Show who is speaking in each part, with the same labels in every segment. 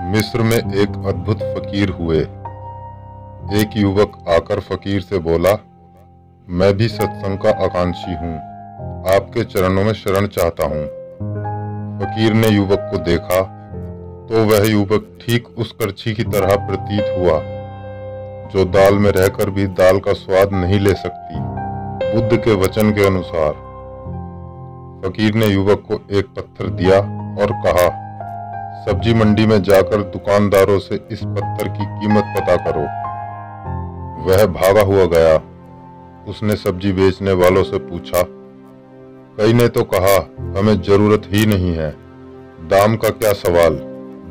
Speaker 1: मिस्र में एक अद्भुत फकीर हुए। एक युवक आकर फकीर से बोला, मैं भी सत्संग का आकांक्षी हूँ, आपके चरणों में शरण चाहता हूँ। फकीर ने युवक को देखा तो वह युवक ठीक उस करछी की तरह प्रतीत हुआ जो दाल में रहकर भी दाल का स्वाद नहीं ले सकती, बुद्ध के वचन के अनुसार। फकीर ने युवक को एक पत्थर दिया और कहा, सब्जी मंडी में जाकर दुकानदारों से इस पत्थर की कीमत पता करो। वह भागा हुआ गया। उसने सब्जी बेचने वालों से पूछा। कई ने तो कहा, हमें जरूरत ही नहीं है, दाम का क्या सवाल,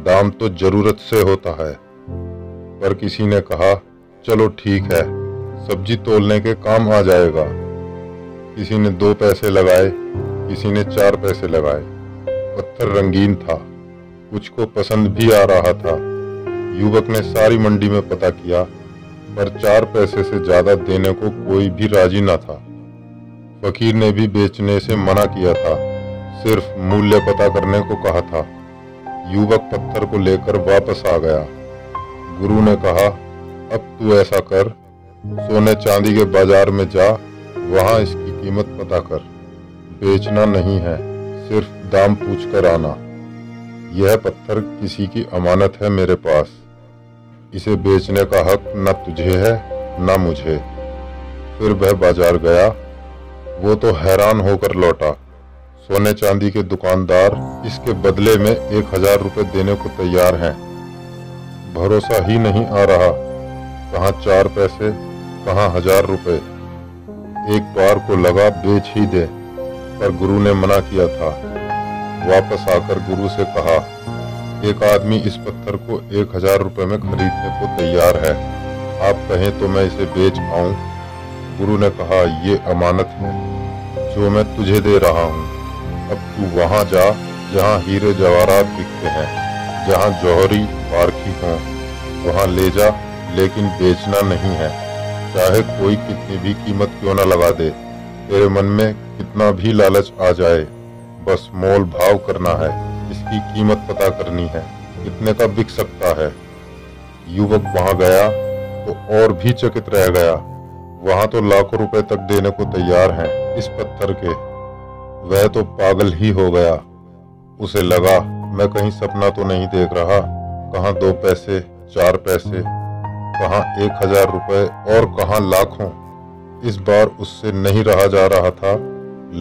Speaker 1: दाम तो जरूरत से होता है। पर किसी ने कहा, चलो ठीक है, सब्जी तोलने के काम आ जाएगा। किसी ने 2 पैसे लगाए, किसी ने 4 पैसे लगाए। पत्थर रंगीन था, कुछ को पसंद भी आ रहा था। युवक ने सारी मंडी में पता किया, पर 4 पैसे से ज्यादा देने को कोई भी राजी न था। फकीर ने भी बेचने से मना किया था, सिर्फ मूल्य पता करने को कहा था। युवक पत्थर को लेकर वापस आ गया। गुरु ने कहा, अब तू ऐसा कर, सोने चांदी के बाजार में जा, वहां इसकी कीमत पता कर। बेचना नहीं है, सिर्फ दाम पूछ कर आना। यह पत्थर किसी की अमानत है मेरे पास, इसे बेचने का हक न तुझे है न मुझे। फिर वह बाजार गया। वो तो हैरान होकर लौटा। सोने चांदी के दुकानदार इसके बदले में 1000 रुपए देने को तैयार हैं। भरोसा ही नहीं आ रहा, कहाँ 4 पैसे, कहाँ 1000 रुपए। एक बार को लगा बेच ही दे, पर गुरु ने मना किया था। वापस आकर गुरु से कहा, एक आदमी इस पत्थर को 1000 रुपए में खरीदने को तैयार है, आप कहें तो मैं इसे बेच आऊं। गुरु ने कहा, ये अमानत है जो मैं तुझे दे रहा हूँ। अब तू वहां जा जहाँ हीरे जवाहरात बिकते हैं, जहाँ जौहरी पारखी हों, वहां ले जा, लेकिन बेचना नहीं है। चाहे कोई कितनी भी कीमत क्यों न लगा दे, तेरे मन में कितना भी लालच आ जाए, बस मोल भाव करना है, इसकी कीमत पता करनी है, कितने का बिक सकता है। युवक वहां गया तो और भी चकित रह गया। वहां तो लाखों रुपए तक देने को तैयार हैं इस पत्थर के। वह तो पागल ही हो गया। उसे लगा, मैं कहीं सपना तो नहीं देख रहा, कहाँ 2 पैसे, 4 पैसे, कहाँ 1000 रुपए और कहाँ लाखों। इस बार उससे नहीं रहा जा रहा था।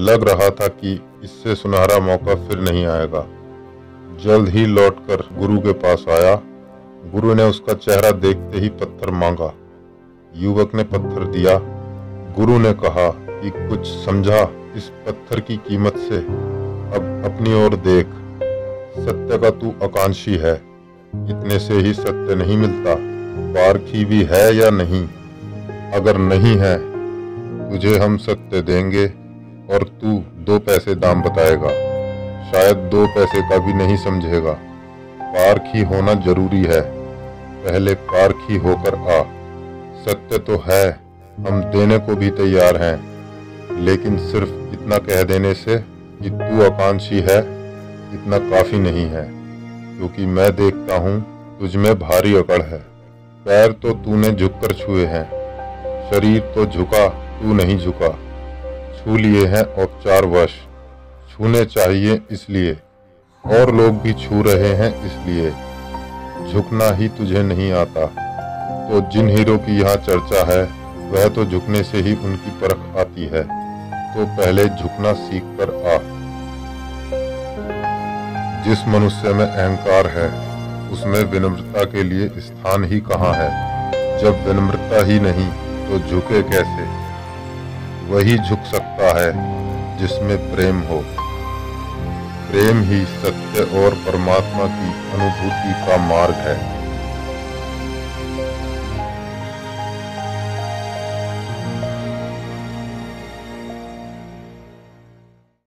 Speaker 1: लग रहा था कि इससे सुनहरा मौका फिर नहीं आएगा। जल्द ही लौटकर गुरु के पास आया। गुरु ने उसका चेहरा देखते ही पत्थर मांगा। युवक ने पत्थर दिया। गुरु ने कहा कि कुछ समझा इस पत्थर की कीमत से, अब अपनी ओर देख। सत्य का तू आकांक्षी है, इतने से ही सत्य नहीं मिलता। पारखी भी है या नहीं? अगर नहीं है, तुझे हम सत्य देंगे और तू 2 पैसे दाम बताएगा, शायद 2 पैसे का भी नहीं समझेगा। पारखी होना जरूरी है, पहले पारखी होकर आ। सत्य तो है, हम देने को भी तैयार हैं, लेकिन सिर्फ इतना कह देने से कि तू आकांक्षी है, इतना काफी नहीं है, क्योंकि मैं देखता हूँ तुझ में भारी अकड़ है। पैर तो तूने झुककर छुए हैं, शरीर तो झुका, तू नहीं झुका। छू लिए हैं औपचारवश, छूने चाहिए इसलिए, और लोग भी छू रहे हैं इसलिए। झुकना ही तुझे नहीं आता, तो जिन हीरो की यहाँ चर्चा है, वह तो झुकने से ही उनकी परख आती है। तो पहले झुकना सीख कर आ। जिस मनुष्य में अहंकार है, उसमें विनम्रता के लिए स्थान ही कहाँ है। जब विनम्रता ही नहीं, तो झुके कैसे? वही झुक सकता है जिसमें प्रेम हो। प्रेम ही सत्य और परमात्मा की अनुभूति का मार्ग है।